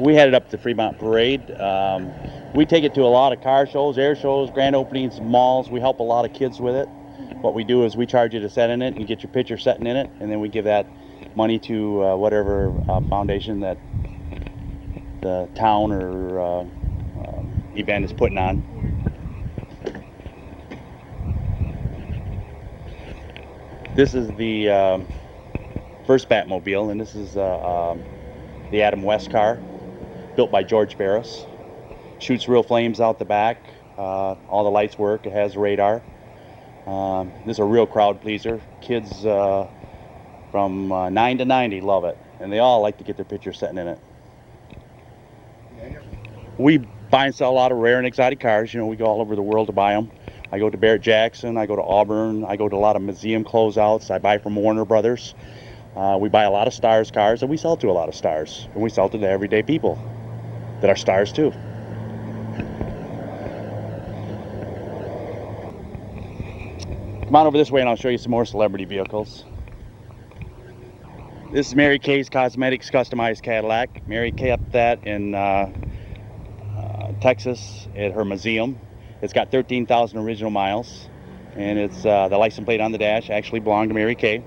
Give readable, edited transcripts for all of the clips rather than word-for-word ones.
We had it up to Fremont Parade. We take it to a lot of car shows, air shows, grand openings, malls. We help a lot of kids with it. What we do is we charge you to set in it and get your picture setting in it, and then we give that money to whatever foundation that the town or event is putting on. This is the first Batmobile, and this is the Adam West car, built by George Barris. Shoots real flames out the back. All the lights work. It has radar. This is a real crowd pleaser. Kids from 9 to 90 love it, and they all like to get their picture setting in it. We buy and sell a lot of rare and exotic cars. You know, we go all over the world to buy them. I go to Barrett-Jackson, I go to Auburn, I go to a lot of museum closeouts. I buy from Warner Brothers. We buy a lot of stars cars, and we sell to a lot of stars. And we sell to the everyday people that are stars too. Come on over this way and I'll show you some more celebrity vehicles. This is Mary Kay's Cosmetics Customized Cadillac. Mary kept that in Texas at her museum. It's got 13,000 original miles, and it's the license plate on the dash actually belonged to Mary Kay.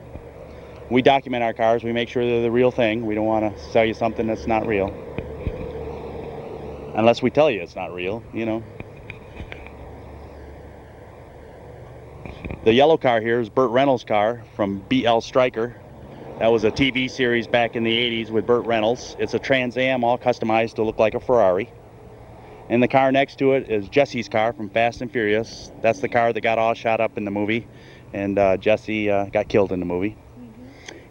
We document our cars. We make sure they're the real thing. We don't want to sell you something that's not real, unless we tell you it's not real, you know. The yellow car here is Burt Reynolds' car from BL Stryker. That was a TV series back in the 80s with Burt Reynolds. It's a Trans Am, all customized to look like a Ferrari. And the car next to it is Jesse's car from Fast and Furious. That's the car that got all shot up in the movie, and Jesse got killed in the movie.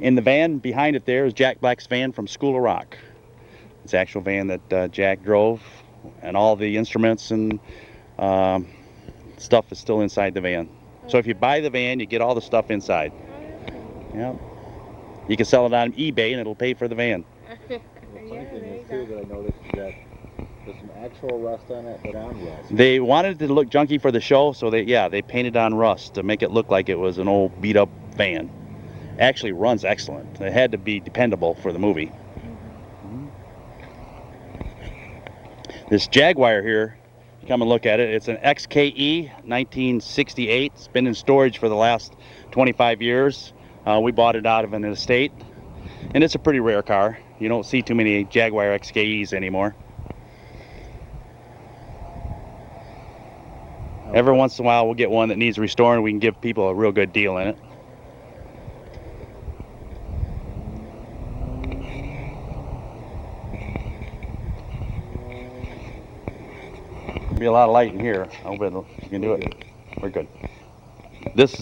In the van behind it there is Jack Black's van from School of Rock. It's the actual van that Jack drove, and all the instruments and stuff is still inside the van. So if you buy the van, you get all the stuff inside. Yeah. You can sell it on eBay and it'll pay for the van. The funny thing is too that I noticed is that there's some actual rust on it, but on rust. They wanted it to look junky for the show, so they painted on rust to make it look like it was an old beat up van. Actually runs excellent. It had to be dependable for the movie. This Jaguar here, you come and look at it. It's an XKE 1968. It's been in storage for the last 25 years. We bought it out of an estate, and it's a pretty rare car. You don't see too many Jaguar XKEs anymore. Every once in a while we'll get one that needs restoring. We can give people a real good deal in it. There'll be a lot of light in here. I hope you can do it. We're good. This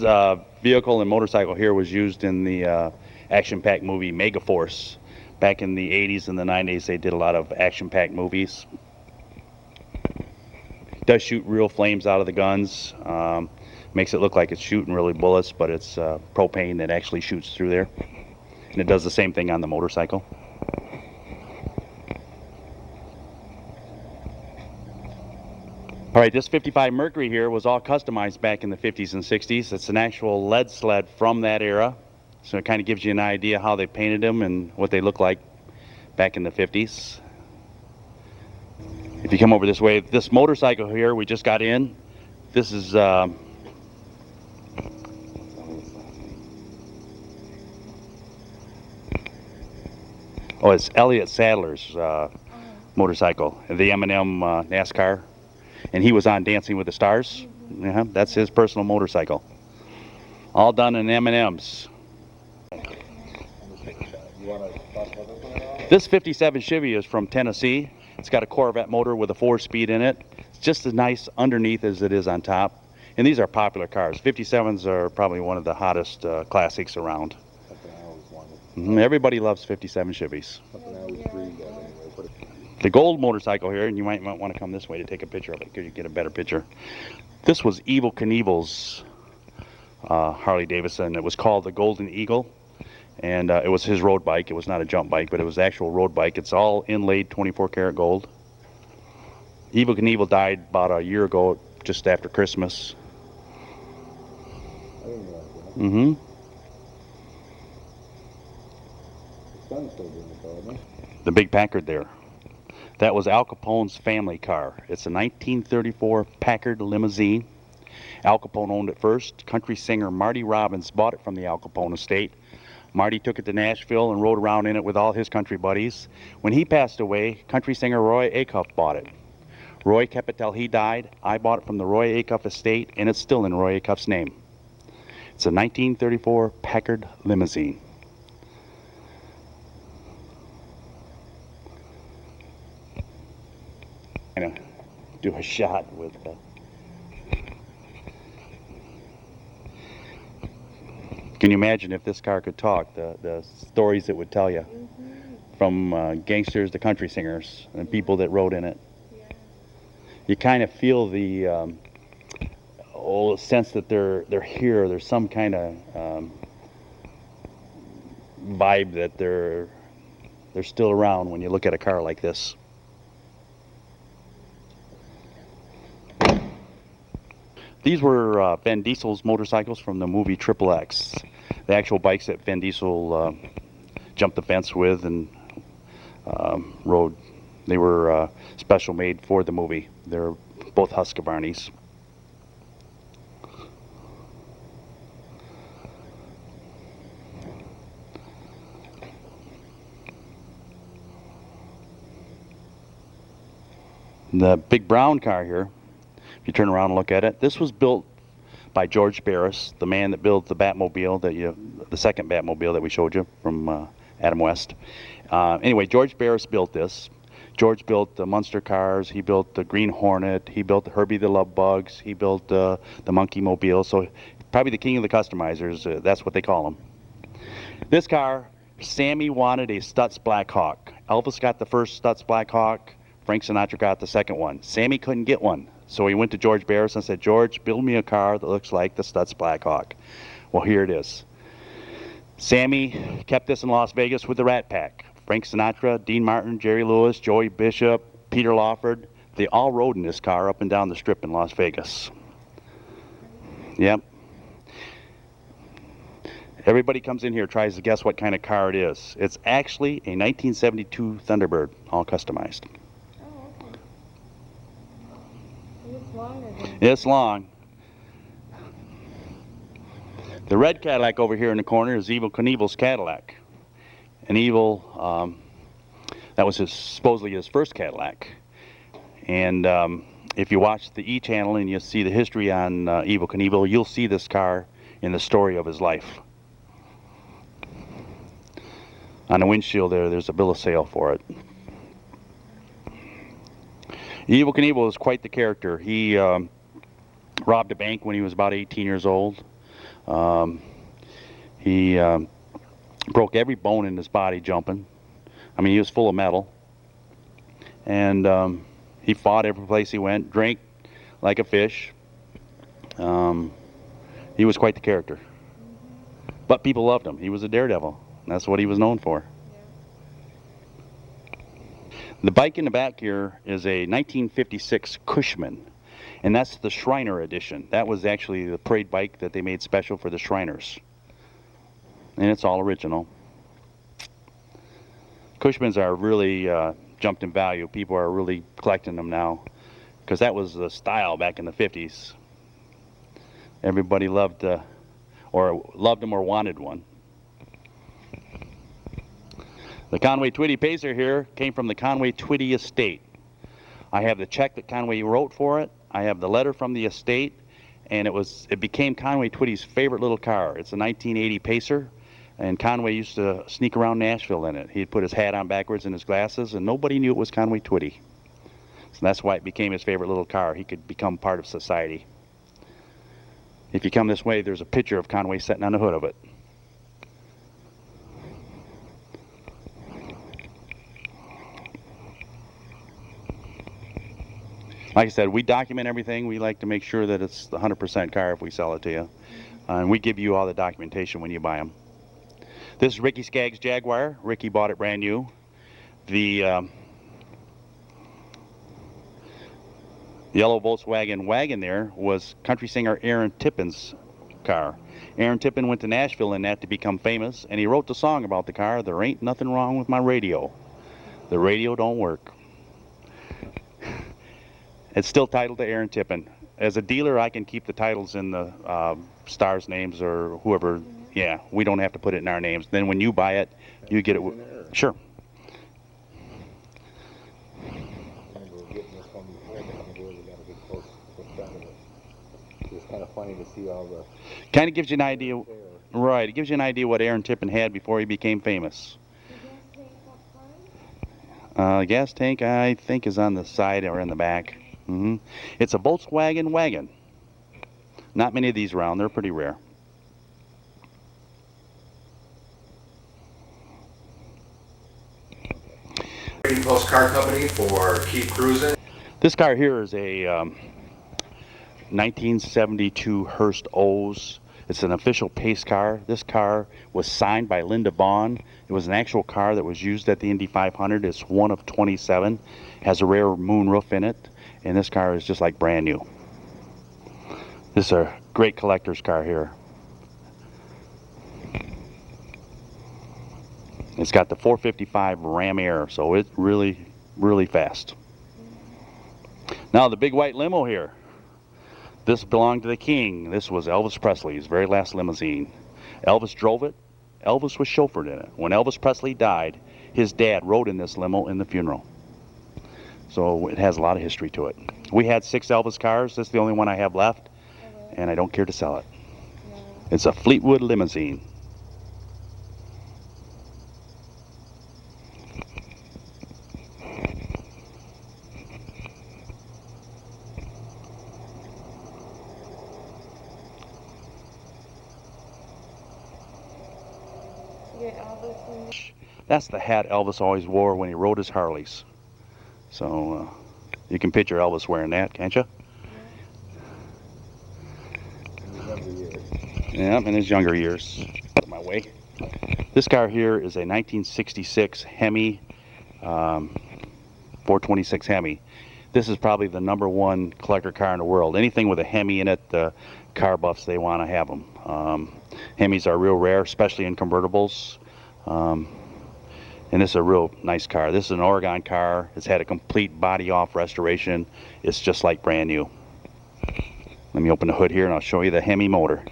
vehicle and motorcycle here was used in the action-packed movie Megaforce. Back in the 80s and the 90s, they did a lot of action-packed movies. It does shoot real flames out of the guns. Makes it look like it's shooting really bullets, but it's propane that actually shoots through there. And it does the same thing on the motorcycle. All right, this 55 Mercury here was all customized back in the 50s and 60s. It's an actual lead sled from that era. So it kind of gives you an idea how they painted them and what they look like back in the 50s. If you come over this way, this motorcycle here we just got in. This is oh, it's Elliott Sadler's motorcycle, the M&M NASCAR. And he was on Dancing with the Stars. Yeah, that's his personal motorcycle. All done in M&Ms. This 57 Chevy is from Tennessee. It's got a Corvette motor with a 4-speed in it. It's just as nice underneath as it is on top. And these are popular cars. 57s are probably one of the hottest classics around. Everybody loves 57 Chevys. The gold motorcycle here, and you might want to come this way to take a picture of it because you get a better picture. This was Evel Knievel's Harley Davidson. It was called the Golden Eagle, and it was his road bike. It was not a jump bike, but it was an actual road bike. It's all inlaid 24 karat gold. Evel Knievel died about a year ago, just after Christmas. Mm-hmm. The big Packard there. That was Al Capone's family car. It's a 1934 Packard limousine. Al Capone owned it first. Country singer Marty Robbins bought it from the Al Capone estate. Marty took it to Nashville and rode around in it with all his country buddies. When he passed away, country singer Roy Acuff bought it. Roy kept it till he died. I bought it from the Roy Acuff estate, and it's still in Roy Acuff's name. It's a 1934 Packard limousine. I'm gonna do a shot with that. Can you imagine if this car could talk, the stories it would tell you? From gangsters to country singers and people that rode in it. You kind of feel the sense that they're here. There's some kind of vibe that they're still around when you look at a car like this. These were Vin Diesel's motorcycles from the movie Triple X. The actual bikes that Vin Diesel jumped the fence with and rode. They were special made for the movie. They're both Husqvarnas. The big brown car here, if you turn around and look at it, this was built by George Barris, the man that built the Batmobile, the second Batmobile that we showed you from Adam West. Anyway, George Barris built this. George built the Munster cars. He built the Green Hornet. He built the Herbie the Love Bugs. He built the Monkey Mobile. So probably the king of the customizers. That's what they call him. This car, Sammy wanted a Stutz Black Hawk. Elvis got the first Stutz Black Hawk. Frank Sinatra got the second one. Sammy couldn't get one. So he went to George Barris and said, George, build me a car that looks like the Stutz Black Hawk. Well, here it is. Sammy kept this in Las Vegas with the Rat Pack. Frank Sinatra, Dean Martin, Jerry Lewis, Joey Bishop, Peter Lawford, they all rode in this car up and down the strip in Las Vegas. Yep. Everybody comes in here, tries to guess what kind of car it is. It's actually a 1972 Thunderbird, all customized. Oh, okay. It's longer than... It's long. The red Cadillac over here in the corner is Evel Knievel's Cadillac. And Evel, that was supposedly his first Cadillac. And if you watch the E! channel and you see the history on Evel Knievel, you'll see this car in the story of his life. On the windshield there's a bill of sale for it. Evel Knievel is quite the character. He robbed a bank when he was about 18 years old. He broke every bone in his body jumping. I mean, he was full of metal. And he fought every place he went, drank like a fish. He was quite the character. But people loved him. He was a daredevil. That's what he was known for. The bike in the back here is a 1956 Cushman. And that's the Shriner edition. That was actually the parade bike that they made special for the Shriners. And it's all original. Cushmans are really jumped in value. People are really collecting them now because that was the style back in the 50s. Everybody loved them or wanted one. The Conway Twitty Pacer here came from the Conway Twitty estate. I have the check that Conway wrote for it. I have the letter from the estate, and it became Conway Twitty's favorite little car. It's a 1980 Pacer, and Conway used to sneak around Nashville in it. He'd put his hat on backwards and his glasses, and nobody knew it was Conway Twitty. So that's why it became his favorite little car. He could become part of society. If you come this way, there's a picture of Conway sitting on the hood of it. Like I said, we document everything. We like to make sure that it's the 100% car if we sell it to you. And we give you all the documentation when you buy them. This is Ricky Skaggs' Jaguar. Ricky bought it brand new. The yellow Volkswagen wagon there was country singer Aaron Tippin's car. Aaron Tippin went to Nashville in that to become famous, and he wrote the song about the car, "There Ain't Nothing Wrong with My Radio. The radio don't work." It's still titled to Aaron Tippin. As a dealer, I can keep the titles in the stars' names or whoever. Yeah, we don't have to put it in our names. Then when you buy it, you get it. Sure. It's kind of funny to see all the. Kind of gives you an idea. Right, it gives you an idea what Aaron Tippin had before he became famous. Gas tank, I think, is on the side or in the back. It's a Volkswagen wagon. Not many of these around. They're pretty rare. Post car company for Keep Cruising. This car here is a 1972 Hearst O's. It's an official pace car. This car was signed by Linda Vaughn. It was an actual car that was used at the Indy 500. It's one of 27. Has a rare moonroof in it, and this car is just like brand new. This is a great collector's car here. It's got the 455 Ram Air, so it's really, really fast. Now the big white limo here. This belonged to the king. This was Elvis Presley's very last limousine. Elvis drove it. Elvis was chauffeured in it. When Elvis Presley died, his dad rode in this limo in the funeral. So it has a lot of history to it. We had 6 Elvis cars. This is the only one I have left, and I don't care to sell it. It's a Fleetwood limousine. That's the hat Elvis always wore when he rode his Harleys. So you can picture Elvis wearing that, can't you? Yeah, in his younger years. Out of my way. This car here is a 1966 Hemi, 426 Hemi. This is probably the #1 collector car in the world. Anything with a Hemi in it, the car buffs, they want to have them. Hemis are real rare, especially in convertibles. And this is a real nice car. This is an Oregon car. It's had a complete body off restoration. It's just like brand new. Let me open the hood here and I'll show you the Hemi motor.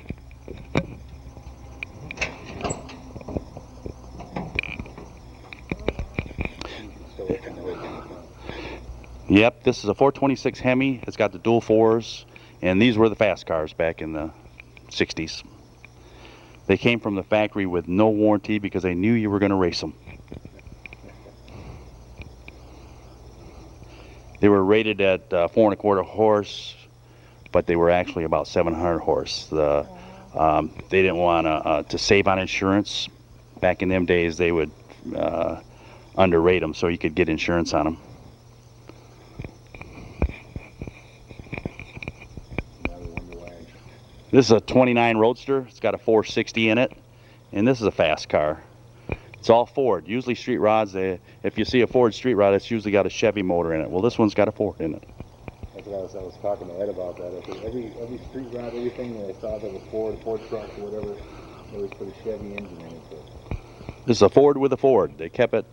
Yep, this is a 426 Hemi. It's got the dual 4s, and these were the fast cars back in the 60s. They came from the factory with no warranty because they knew you were going to race them. They were rated at 4¼ horse, but they were actually about 700 horse. They didn't want to save on insurance. Back in them days, they would underrate them so you could get insurance on them. This is a 29 Roadster. It's got a 460 in it, and this is a fast car. It's all Ford. Usually street rods, if you see a Ford street rod, it's usually got a Chevy motor in it. Well, this one's got a Ford in it. That's what I was talking to Ed about that. Every street rod, everything that I saw that was Ford truck or whatever, they always put a Chevy engine in it. This is a Ford with a Ford. They kept it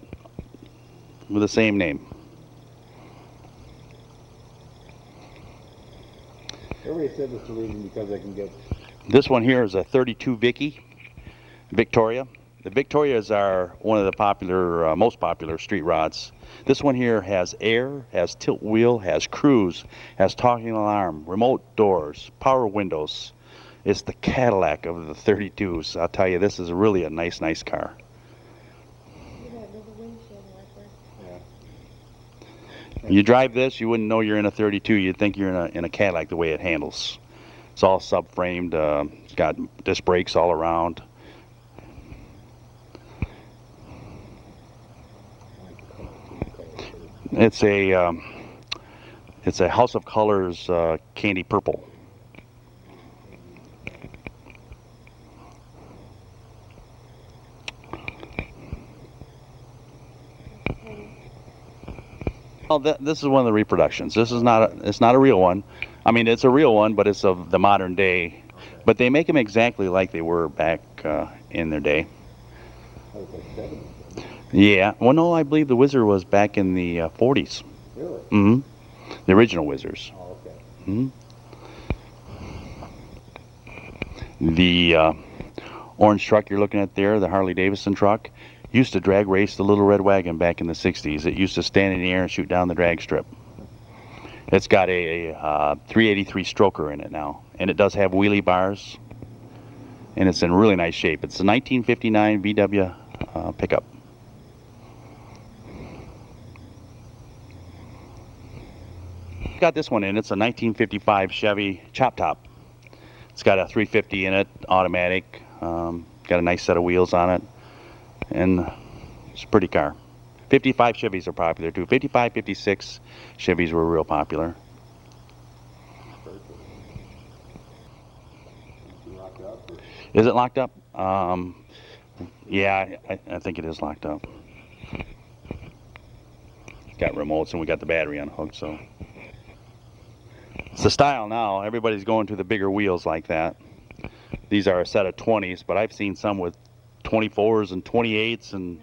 with the same name. Everybody said this is the reason because I can get... This one here is a 32 Victoria. The Victorias are one of the popular, most popular street rods. This one here has air, has tilt wheel, has cruise, has talking alarm, remote doors, power windows. It's the Cadillac of the 32s. I'll tell you, this is really a nice car. You drive this, you wouldn't know you're in a 32. You'd think you're in a Cadillac the way it handles. It's all subframed. It's got disc brakes all around. It's a House of Colors candy purple. Well, this is one of the reproductions. This is it's not a real one. I mean, it's a real one, but it's of the modern day. But they make them exactly like they were back in their day. Yeah. Well, no, I believe the Wizard was back in the 40s. Really? Mm-hmm. The original Whizzers. Oh, okay. Hmm. The orange truck you're looking at there, the Harley Davidson truck, used to drag race the Little Red Wagon back in the 60s. It used to stand in the air and shoot down the drag strip. It's got a 383 stroker in it now, and it does have wheelie bars, and it's in really nice shape. It's a 1959 VW pickup. Got this one in. It's a 1955 Chevy Chop Top. It's got a 350 in it, automatic. Got a nice set of wheels on it, and it's a pretty car. 55 Chevys are popular too. 55, 56 Chevys were real popular. Locked up, or? Is it locked up? Yeah, I think it is locked up. It's got remotes, and we got the battery unhooked, so. It's the style now. Everybody's going to the bigger wheels like that. These are a set of 20s, but I've seen some with 24s and 28s, and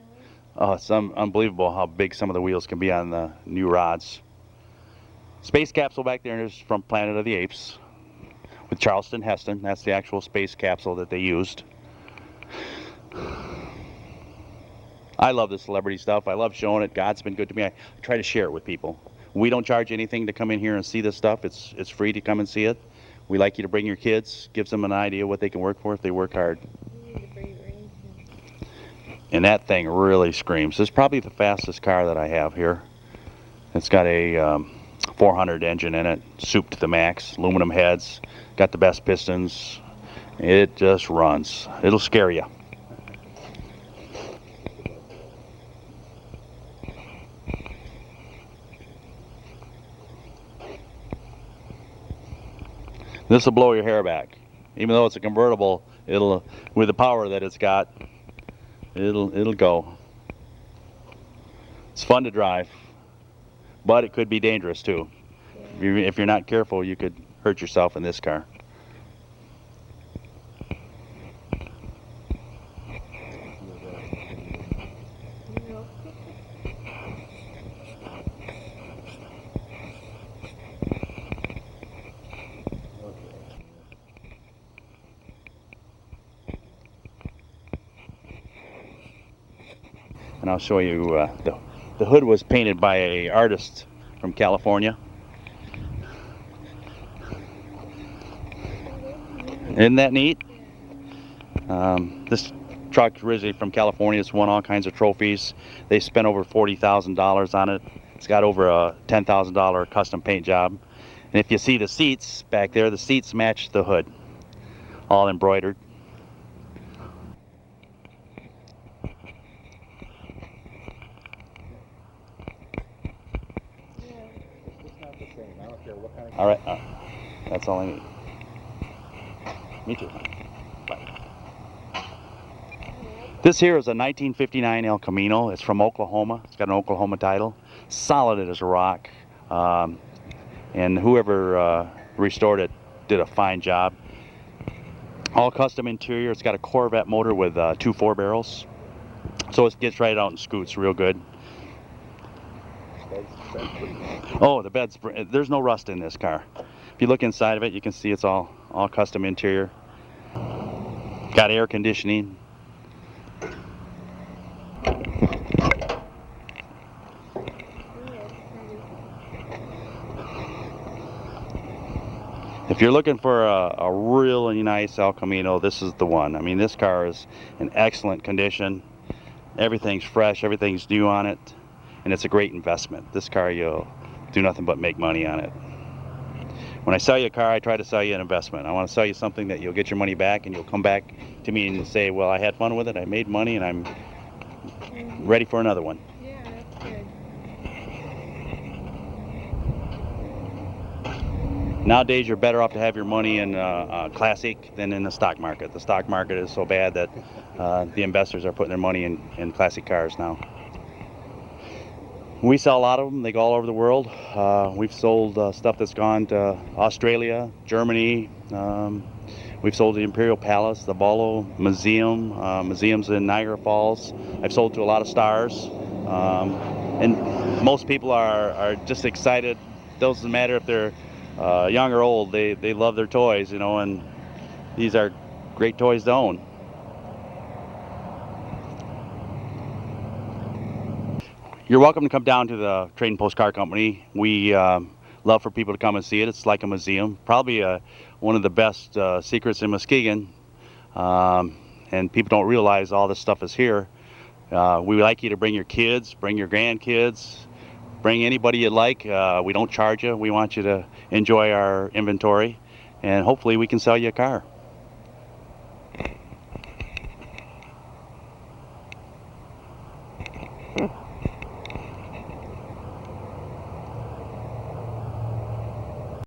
it's unbelievable how big some of the wheels can be on the new rods. Space capsule back there is from Planet of the Apes with Charleston Heston. That's the actual space capsule that they used. I love the celebrity stuff. I love showing it. God's been good to me. I try to share it with people. We don't charge anything to come in here and see this stuff. It's free to come and see it. We like you to bring your kids. Gives them an idea what they can work for if they work hard. And that thing really screams. This is probably the fastest car that I have here. It's got a 400 engine in it, souped to the max, aluminum heads, got the best pistons. It just runs. It'll scare you. This will blow your hair back. Even though it's a convertible, it'll, with the power that it's got, it'll go. It's fun to drive, but it could be dangerous too. If you're not careful, you could hurt yourself in this car. And I'll show you, the hood was painted by an artist from California. Isn't that neat? This truck originally from California. It's won all kinds of trophies. They spent over $40,000 on it. It's got over a $10,000 custom paint job. And if you see the seats back there, the seats match the hood, all embroidered. All right, that's all I need. Me too. Bye. This here is a 1959 El Camino. It's from Oklahoma. It's got an Oklahoma title. Solid as a rock. And whoever restored it did a fine job. All custom interior. It's got a Corvette motor with 2 4-barrels. So it gets right out and scoots real good. Oh, the bed's, there's no rust in this car. If you look inside of it, you can see it's all custom interior. Got air conditioning. If you're looking for a really nice El Camino, this is the one. I mean, this car is in excellent condition. Everything's fresh, everything's new on it. And it's a great investment. This car, you'll do nothing but make money on it. When I sell you a car, I try to sell you an investment. I want to sell you something that you'll get your money back, and you'll come back to me and say, well, I had fun with it, I made money, and I'm ready for another one. Yeah, that's good. Nowadays, you're better off to have your money in classic than in the stock market. The stock market is so bad that the investors are putting their money in classic cars now. We sell a lot of them. They go all over the world. We've sold stuff that's gone to Australia, Germany. We've sold the Imperial Palace, the Bolo Museum, museums in Niagara Falls. I've sold to a lot of stars. And most people are just excited doesn't matter if they're young or old. They love their toys, you know, and these are great toys to own. You're welcome to come down to the Trading Post Car Company. We love for people to come and see it. It's like a museum, probably one of the best secrets in Muskegon, and people don't realize all this stuff is here. We would like you to bring your kids, bring your grandkids, bring anybody you'd like. We don't charge you. We want you to enjoy our inventory, and hopefully we can sell you a car.